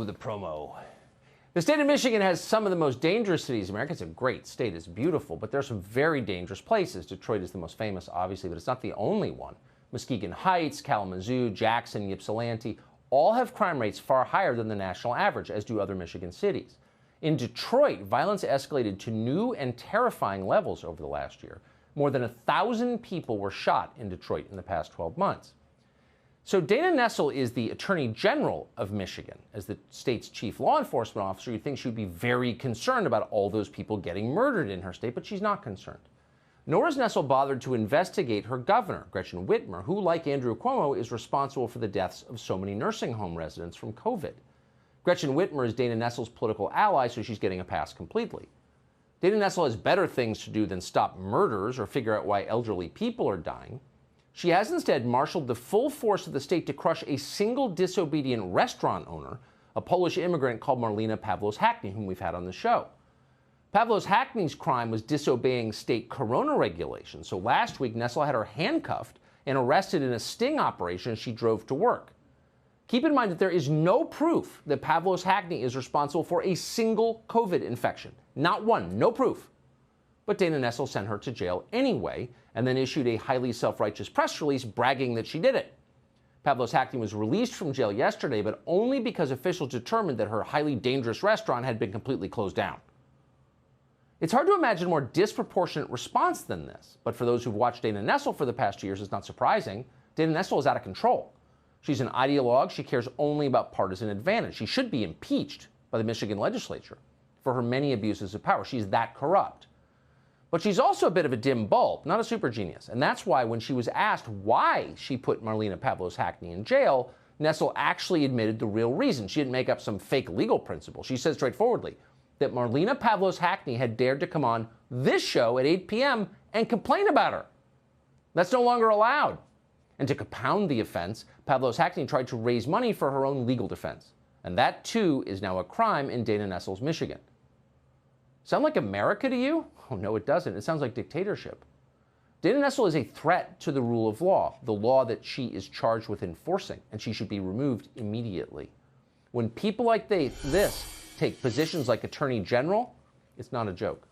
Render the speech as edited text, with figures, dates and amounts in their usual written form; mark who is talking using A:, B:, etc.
A: Oh, the promo. The state of Michigan has some of the most dangerous cities in America. It's a great state. It's beautiful, but there are some very dangerous places. Detroit is the most famous, obviously, but it's not the only one. Muskegon Heights, Kalamazoo, Jackson, Ypsilanti all have crime rates far higher than the national average, as do other Michigan cities. In Detroit, violence escalated to new and terrifying levels over the last year. More than 1,000 people were shot in Detroit in the past 12 months. So Dana Nessel is the Attorney General of Michigan. As the state's chief law enforcement officer, you'd think she would be very concerned about all those people getting murdered in her state, but she's not concerned. Nor has Nessel bothered to investigate her governor, Gretchen Whitmer, who, like Andrew Cuomo, is responsible for the deaths of so many nursing home residents from COVID. Gretchen Whitmer is Dana Nessel's political ally, so she's getting a pass completely. Dana Nessel has better things to do than stop murders or figure out why elderly people are dying. She has instead marshaled the full force of the state to crush a single disobedient restaurant owner, a Polish immigrant called Marlena Pawlos-Hackney, whom we've had on the show. Pawlos-Hackney's crime was disobeying state corona regulations, so last week Nessel had her handcuffed and arrested in a sting operation as she drove to work. Keep in mind that there is no proof that Pawlos-Hackney is responsible for a single COVID infection. Not one, no proof. But Dana Nessel sent her to jail anyway, and then issued a highly self-righteous press release bragging that she did it. Pawlos-Hackney was released from jail yesterday, but only because officials determined that her highly dangerous restaurant had been completely closed down. It's hard to imagine a more disproportionate response than this, but for those who've watched Dana Nessel for the past 2 years, it's not surprising. Dana Nessel is out of control. She's an ideologue. She cares only about partisan advantage. She should be impeached by the Michigan legislature for her many abuses of power. She's that corrupt. But she's also a bit of a dim bulb, not a super genius. And that's why when she was asked why she put Marlena Pawlos-Hackney in jail, Nessel actually admitted the real reason. She didn't make up some fake legal principle. She said straightforwardly that Marlena Pawlos-Hackney had dared to come on this show at 8 p.m. and complain about her. That's no longer allowed. And to compound the offense, Pawlos-Hackney tried to raise money for her own legal defense. And that, too, is now a crime in Dana Nessel's Michigan. Sound like America to you? Oh, no, it doesn't. It sounds like dictatorship. Dana Nessel is a threat to the rule of law, the law that she is charged with enforcing, and she should be removed immediately. When people like this take positions like Attorney General, it's not a joke.